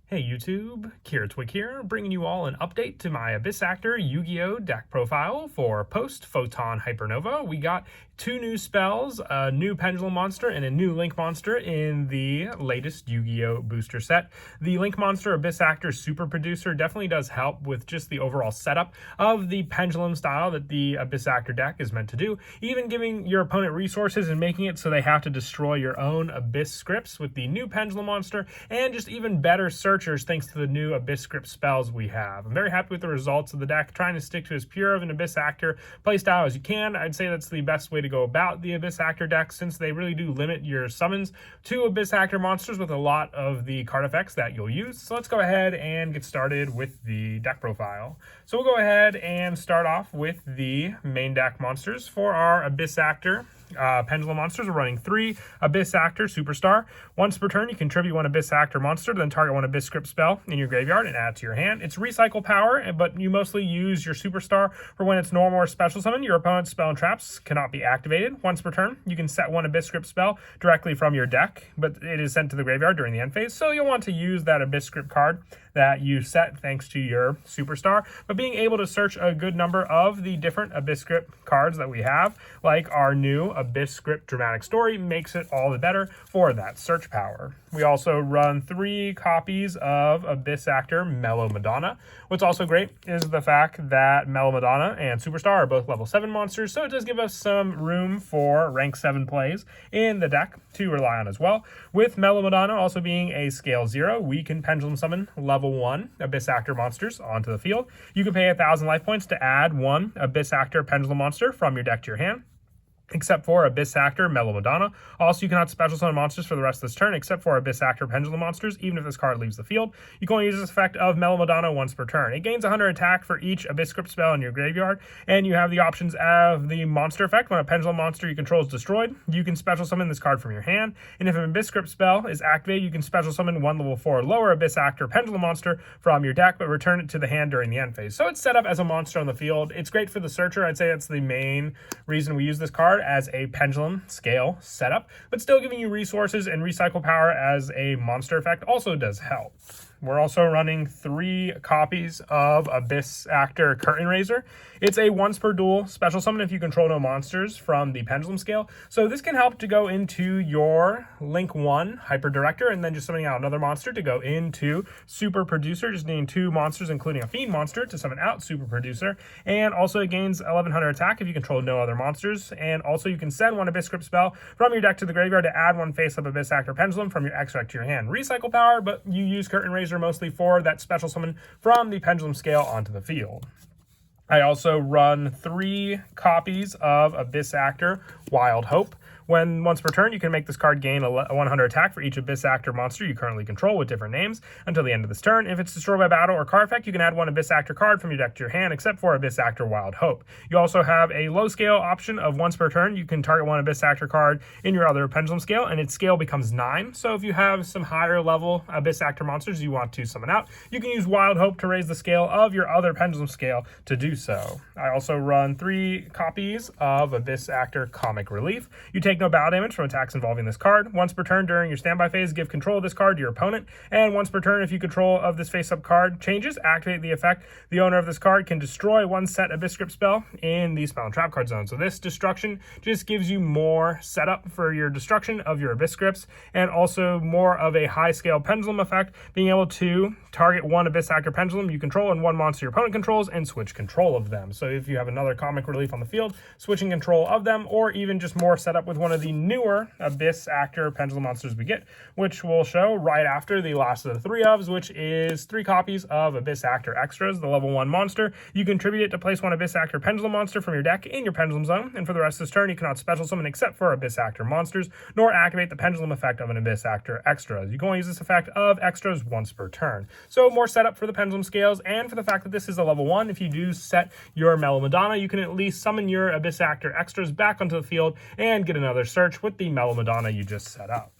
Hey YouTube, Kira Twig here, bringing you all an update to my Abyss Actor Yu-Gi-Oh! Deck profile for post-Photon Hypernova. We got two new spells, a new Pendulum Monster and a new Link Monster in the latest Yu-Gi-Oh! Booster set. The Link Monster Abyss Actor Super Producer definitely does help with just the overall setup of the Pendulum style that the Abyss Actor deck is meant to do, even giving your opponent resources and making it so they have to destroy your own Abyss scripts with the new Pendulum Monster, and just even better searchers thanks to the new Abyss script spells we have. I'm very happy with the results of the deck, trying to stick to as pure of an Abyss Actor playstyle as you can. I'd say that's the best way to go about the Abyss Actor deck, since they really do limit your summons to Abyss Actor monsters with a lot of the card effects that you'll use. So let's go ahead and get started with the deck profile. So we'll go ahead and start off with the main deck monsters. For our Abyss Actor Pendulum monsters, we're running 3 Abyss Actor Superstar. Once per turn, you contribute 1 Abyss Actor monster, then target 1 Abyss script spell in your graveyard and add it to your hand. It's recycle power, but you mostly use your Superstar for when it's normal or special summon. Your opponent's spell and traps cannot be activated. Once per turn, you can set 1 Abyss script spell directly from your deck, but it is sent to the graveyard during the end phase, so you'll want to use that Abyss script card that you set thanks to your Superstar. But being able to search a good number of the different Abyss script cards that we have, like our new Abyss script Dramatic Story, makes it all the better for that search power. We also run 3 copies of Abyss Actor Mellow Madonna. What's also great is the fact that Mellow Madonna and Superstar are both level 7 monsters, so it does give us some room for rank 7 plays in the deck to rely on as well. With Mellow Madonna also being a scale 0, we can pendulum summon level 1 Abyss Actor monsters onto the field. You can pay 1,000 life points to add 1 Abyss Actor Pendulum monster from your deck to your hand, except for Abyss Actor Mellow Madonna. Also, you cannot special summon monsters for the rest of this turn, except for Abyss Actor Pendulum monsters, even if this card leaves the field. You can only use this effect of Mellow Madonna once per turn. It gains 100 attack for each Abyss script spell in your graveyard, and you have the options of the monster effect. When a Pendulum monster you control is destroyed, you can special summon this card from your hand, and if an Abyss script spell is activated, you can special summon 1 level 4 lower Abyss Actor Pendulum monster from your deck, but return it to the hand during the end phase. So it's set up as a monster on the field. It's great for the searcher. I'd say that's the main reason we use this card as a pendulum scale setup, but still giving you resources and recycle power as a monster effect also does help. We're also running 3 copies of Abyss Actor Curtain Raiser. It's a once per duel special summon if you control no monsters from the pendulum scale. So this can help to go into your Link 1 Hyper Director, and then just summoning out another monster to go into Super Producer, just needing 2 monsters including a Fiend monster to summon out Super Producer. And also it gains 1100 attack if you control no other monsters. And also you can send 1 Abyss script spell from your deck to the graveyard to add 1 face up Abyss Actor Pendulum from your extract to your hand. Recycle power, but you use Curtain Raiser mostly for that special summon from the pendulum scale onto the field. I also run 3 copies of Abyss Actor Wild Hope. When once per turn, you can make this card gain a 100 attack for each Abyss Actor monster you currently control with different names until the end of this turn. If it's destroyed by battle or card effect, you can add 1 Abyss Actor card from your deck to your hand, except for Abyss Actor Wild Hope. You also have a low scale option of once per turn. You can target 1 Abyss Actor card in your other pendulum scale, and its scale becomes 9. So if you have some higher level Abyss Actor monsters you want to summon out, you can use Wild Hope to raise the scale of your other pendulum scale to do so. I also run 3 copies of Abyss Actor Comic Relief. You take no battle damage from attacks involving this card. Once per turn during your standby phase, give control of this card to your opponent, and once per turn, if you control of this face-up card changes, activate the effect. The owner of this card can destroy 1 set Abyss script spell in the spell and trap card zone. So this destruction just gives you more setup for your destruction of your Abyss scripts, and also more of a high-scale pendulum effect, being able to target 1 Abyss Actor Pendulum you control and 1 monster your opponent controls, and switch control of them. So if you have another Comic Relief on the field, switching control of them, or even just more setup with one of the newer Abyss Actor Pendulum monsters we get, which we'll show right after the last of the 3 ofs, which is 3 copies of Abyss Actor Extras, the level 1 monster. You contribute it to place 1 Abyss Actor Pendulum monster from your deck in your pendulum zone, and for the rest of this turn, you cannot special summon except for Abyss Actor monsters, nor activate the pendulum effect of an Abyss Actor Extras. You can only use this effect of extras once per turn. So more setup for the pendulum scales, and for the fact that this is a level 1, if you do set your Mellow Madonna, you can at least summon your Abyss Actor Extras back onto the field and get another search with the Mellow Madonna you just set up.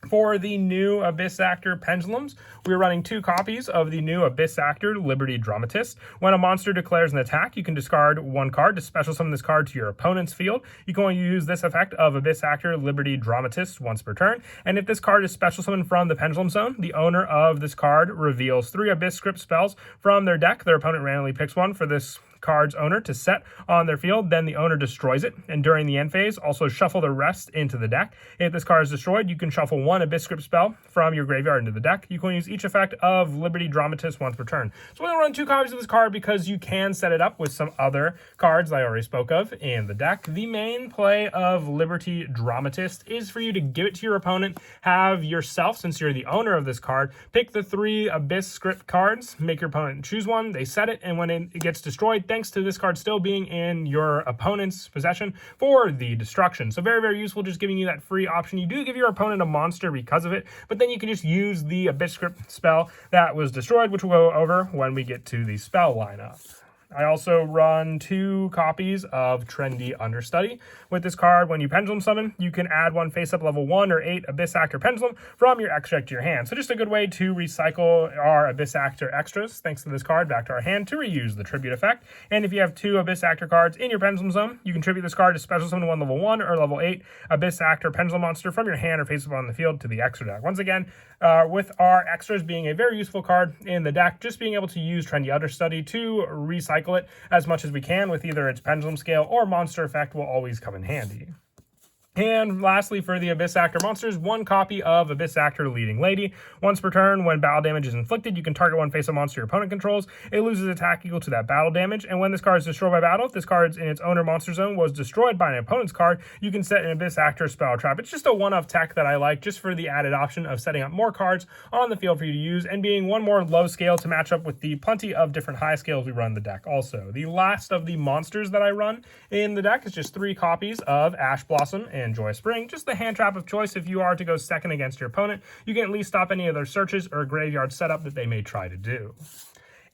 For the new Abyss Actor Pendulums, we're running 2 copies of the new Abyss Actor Liberty Dramatist. When a monster declares an attack, you can discard 1 card to special summon this card to your opponent's field. You can only use this effect of Abyss Actor Liberty Dramatist once per turn. And if this card is special summoned from the Pendulum Zone, the owner of this card reveals 3 Abyss Script spells from their deck. Their opponent randomly picks one for this card's owner to set on their field, then the owner destroys it, and during the end phase, also shuffle the rest into the deck. If this card is destroyed, you can shuffle 1 Abyss Script spell from your graveyard into the deck. You can use each effect of Liberty Dramatist once per turn. So we're going to run 2 copies of this card because you can set it up with some other cards I already spoke of in the deck. The main play of Liberty Dramatist is for you to give it to your opponent, have yourself, since you're the owner of this card, pick the 3 Abyss Script cards, make your opponent choose one, they set it, and when it gets destroyed, thanks to this card still being in your opponent's possession for the destruction. So very, very useful, just giving you that free option. You do give your opponent a monster because of it, but then you can just use the Abyss Script spell that was destroyed, which we'll go over when we get to the spell lineup. I also run 2 copies of Trendy Understudy. With this card, when you Pendulum Summon, you can add 1 face-up level 1 or 8 Abyss Actor Pendulum from your extra deck to your hand. So just a good way to recycle our Abyss Actor extras, thanks to this card, back to our hand to reuse the Tribute effect. And if you have 2 Abyss Actor cards in your Pendulum Zone, you can tribute this card to special summon 1 level 1 or level 8 Abyss Actor Pendulum monster from your hand or face-up on the field to the extra deck. Once again, with our extras being a very useful card in the deck, just being able to use Trendy Understudy to recycle it as much as we can with either its pendulum scale or monster effect will always come in handy. And lastly, for the Abyss Actor monsters, 1 copy of Abyss Actor Leading Lady. Once per turn, when battle damage is inflicted, you can target 1 face-up monster your opponent controls. It loses attack equal to that battle damage, and when this card is destroyed by battle, if this card in its owner monster zone was destroyed by an opponent's card, you can set an Abyss Actor spell trap. It's just a one-off tech that I like, just for the added option of setting up more cards on the field for you to use, and being 1 more low scale to match up with the plenty of different high scales we run in the deck also. The last of the monsters that I run in the deck is just 3 copies of Ash Blossom and Joy Spring. Just the hand trap of choice. If you are to go second against your opponent, you can at least stop any of their searches or graveyard setup that they may try to do.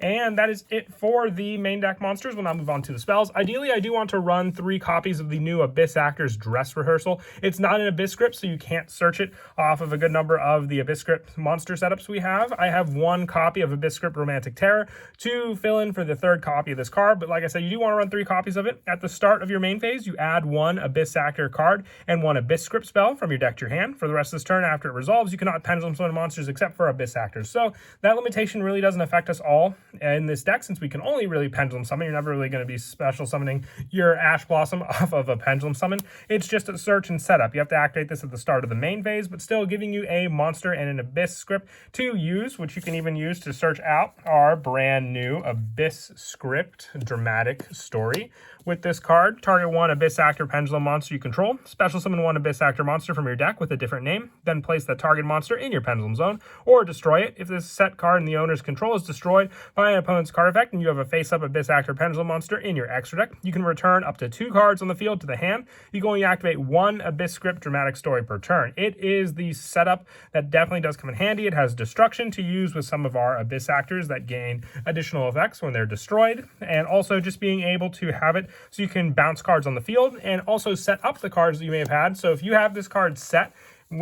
And that is it for the main deck monsters. We'll now move on to the spells. Ideally, I do want to run 3 copies of the new Abyss Actor's Dress Rehearsal. It's not an Abyss Script, so you can't search it off of a good number of the Abyss Script monster setups we have. I have 1 copy of Abyss Script Romantic Terror to fill in for the 3rd copy of this card, but like I said, you do want to run 3 copies of it. At the start of your main phase, you add 1 Abyss Actor card and 1 Abyss Script spell from your deck to your hand. For the rest of this turn, after it resolves, you cannot Pendulum Summon monsters except for Abyss Actors. So that limitation really doesn't affect us all in this deck, since we can only really Pendulum Summon. You're never really going to be special summoning your Ash Blossom off of a Pendulum Summon. It's just a search and setup. You have to activate this at the start of the main phase, but still giving you a monster and an Abyss Script to use, which you can even use to search out our brand new Abyss Script Dramatic Story. With this card, target 1 Abyss Actor Pendulum monster you control, special summon 1 Abyss Actor monster from your deck with a different name, then place the target monster in your Pendulum Zone, or destroy it. If this set card in the owner's control is destroyed by an opponent's card effect and you have a face-up Abyss Actor Pendulum monster in your extra deck, you can return up to 2 cards on the field to the hand. You can only activate 1 Abyss Script Dramatic Story per turn. It is the setup that definitely does come in handy. It has destruction to use with some of our Abyss Actors that gain additional effects when they're destroyed, and also just being able to have it so you can bounce cards on the field and also set up the cards that you may have had. So if you have this card set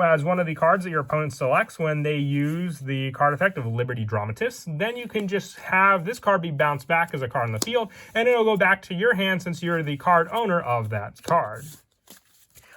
as one of the cards that your opponent selects when they use the card effect of Liberty Dramatist, then you can just have this card be bounced back as a card on the field, and it'll go back to your hand since you're the card owner of that card.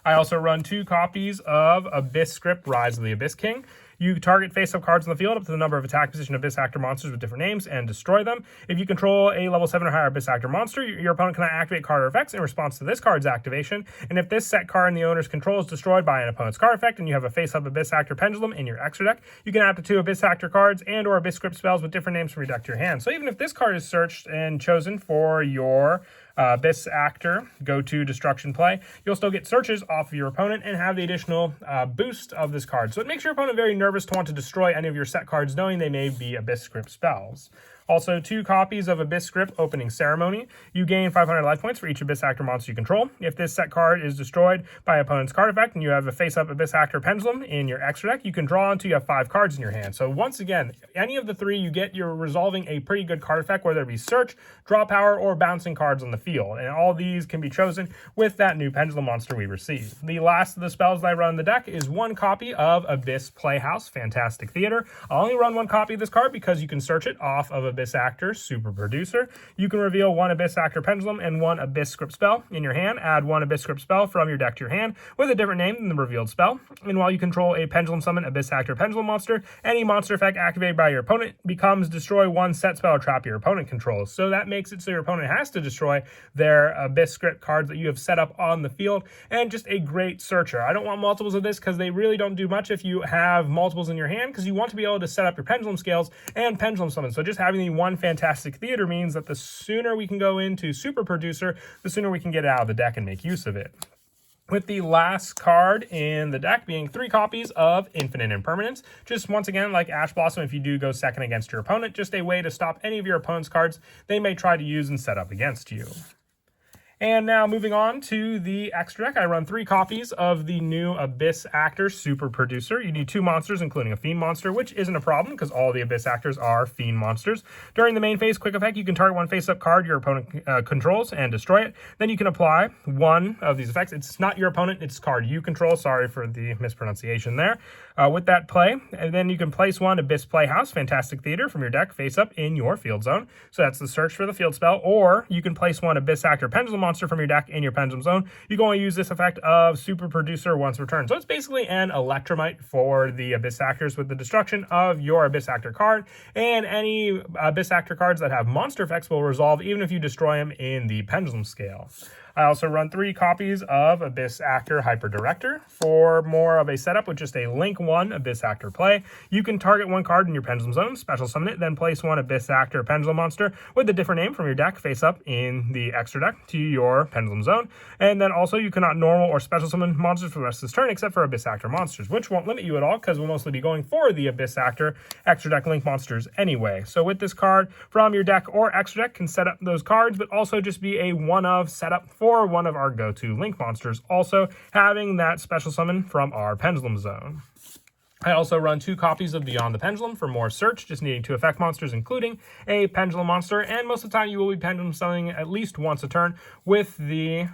I also run 2 copies of Abyss Script Rise of the Abyss King. You target face-up cards on the field up to the number of attack position Abyss Actor monsters with different names and destroy them. If you control a level 7 or higher Abyss Actor monster, your opponent cannot activate card or effects in response to this card's activation. And if this set card in the owner's control is destroyed by an opponent's card effect and you have a face-up Abyss Actor Pendulum in your extra deck, you can add up to 2 Abyss Actor cards and or Abyss Script spells with different names from your deck to your hand. So even if this card is searched and chosen for your Abyss Actor go-to destruction play, you'll still get searches off of your opponent and have the additional boost of this card. So it makes your opponent very nervous to want to destroy any of your set cards, knowing they may be Abyss Script spells. Also, 2 copies of Abyss Script Opening Ceremony. You gain 500 life points for each Abyss Actor monster you control. If this set card is destroyed by opponent's card effect and you have a face-up Abyss Actor Pendulum in your extra deck, you can draw until you have 5 cards in your hand. So once again, any of the 3 you get, you're resolving a pretty good card effect, whether it be search, draw power, or bouncing cards on the field. And all these can be chosen with that new Pendulum monster we received. The last of the spells that I run in the deck is 1 copy of Abyss Playhouse Fantastic Theater. I'll only run 1 copy of this card because you can search it off of Abyss Actor Super Producer. You can reveal 1 Abyss Actor Pendulum and 1 Abyss Script spell in your hand. Add 1 Abyss Script spell from your deck to your hand with a different name than the revealed spell. And while you control a Pendulum Summon Abyss Actor Pendulum monster, any monster effect activated by your opponent becomes destroy 1 set spell or trap your opponent controls. So that makes it so your opponent has to destroy their Abyss Script cards that you have set up on the field, and just a great searcher. I don't want multiples of this because they really don't do much if you have multiples in your hand, because you want to be able to set up your Pendulum Scales and Pendulum Summon. So just having the 1 Fantastic Theater means that the sooner we can go into Super Producer, the sooner we can get it out of the deck and make use of it. With the last card in the deck being 3 copies of Infinite Impermanence. Just once again, like Ash Blossom, if you do go second against your opponent, just a way to stop any of your opponent's cards they may try to use and set up against you. And now moving on to the extra deck, I run 3 copies of the new Abyss Actor Super Producer. You need 2 monsters, including a Fiend monster, which isn't a problem because all the Abyss Actors are Fiend monsters. During the main phase quick effect, you can target 1 face-up card your opponent controls and destroy it. Then you can apply 1 of these effects. It's not your opponent, it's card you control. Sorry for the mispronunciation there. With that play, and then you can place 1 Abyss Playhouse Fantastic Theater from your deck face-up in your field zone. So that's the search for the field spell. Or you can place 1 Abyss Actor Pendulum monster from your deck in your Pendulum zone. You can only use this effect of Super Producer once returned. So it's basically an Electromite for the Abyss Actors with the destruction of your Abyss Actor card, and any Abyss Actor cards that have monster effects will resolve even if you destroy them in the Pendulum scale. I also run 3 copies of Abyss Actor Hyper Director for more of a setup with just a Link 1 Abyss Actor play. You can target 1 card in your Pendulum zone, special summon it, then place 1 Abyss Actor Pendulum monster with a different name from your deck face up in the extra deck to your Pendulum zone. And then also you cannot normal or special summon monsters for the rest of this turn except for Abyss Actor monsters, which won't limit you at all because we'll mostly be going for the Abyss Actor extra deck Link monsters anyway. So with this card from your deck or extra deck can set up those cards, but also just be a one-of setup for one of our go-to Link monsters, also having that special summon from our Pendulum zone. I also run 2 copies of Beyond the Pendulum for more search, just needing 2 effect monsters, including a Pendulum monster, and most of the time you will be Pendulum summoning at least once a turn with the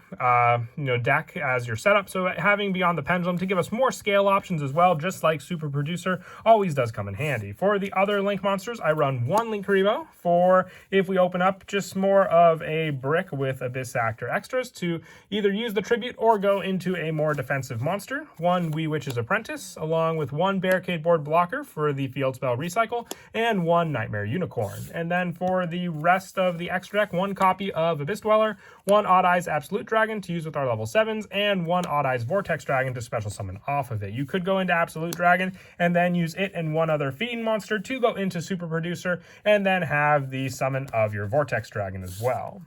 deck as your setup. So having Beyond the Pendulum to give us more scale options as well, just like Super Producer, always does come in handy. For the other Link monsters, I run 1 Linkuriboh for if we open up just more of a brick with Abyss Actor extras to either use the tribute or go into a more defensive monster. 1 Wee Witch's Apprentice, along with 1 Barricade Board Blocker for the field spell Recycle, and 1 Nightmare Unicorn. And then for the rest of the extra deck, 1 copy of Abyss Dweller, 1 Odd Eyes Absolute Dragon to use with our level 7s, and 1 Odd Eyes Vortex Dragon to special summon off of it. You could go into Absolute Dragon and then use it and 1 other Fiend monster to go into Super Producer, and then have the summon of your Vortex Dragon as well.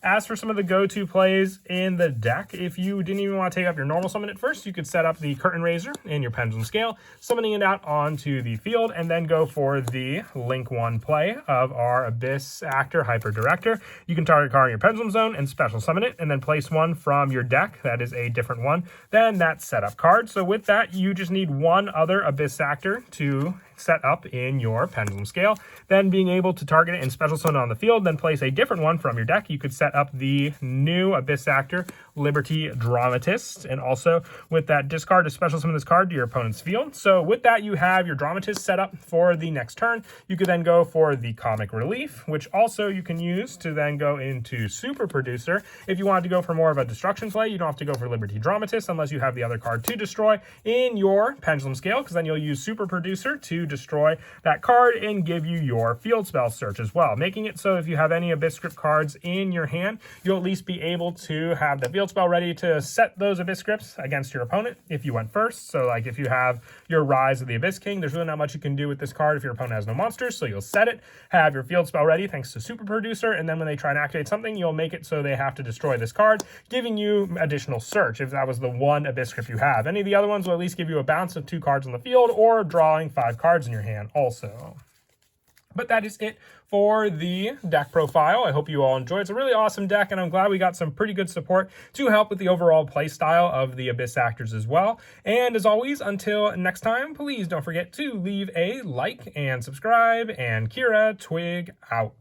As for some of the go-to plays in the deck, if you didn't even want to take up your normal summon at first, you could set up the Curtain Raiser in your Pendulum scale, summoning it out onto the field, and then go for the Link 1 play of our Abyss Actor Hyper Director. You can target a card in your Pendulum zone and special summon it, and then place 1 from your deck that is a different one than that setup card. So with that, you just need 1 other Abyss Actor to set up in your Pendulum scale, then being able to target it and special summon on the field, then place a different one from your deck. You could set up the new Abyss Actor Liberty Dramatist, and also with that discard to special summon this card to your opponent's field. So with that, you have your Dramatist set up for the next turn. You could then go for the Comic Relief, which also you can use to then go into Super Producer. If you wanted to go for more of a destruction play, you don't have to go for Liberty Dramatist unless you have the other card to destroy in your Pendulum scale, because then you'll use Super Producer to destroy that card and give you your field spell search as well, making it so if you have any Abyss Script cards in your hand, you'll at least be able to have the field spell ready to set those Abyss Scripts against your opponent if you went first. So like if you have your Rise of the Abyss King, there's really not much you can do with this card if your opponent has no monsters, so you'll set it, have your field spell ready thanks to Super Producer, and then when they try and activate something, you'll make it so they have to destroy this card, giving you additional search if that was the 1 Abyss Script you have. Any of the other ones will at least give you a bounce of 2 cards on the field or drawing 5 cards in your hand also. But that is it for the deck profile. I hope you all enjoyed. It's a really awesome deck, and I'm glad we got some pretty good support to help with the overall play style of the Abyss Actors as well. And as always, until next time, please don't forget to leave a like and subscribe, and Kira Twig out.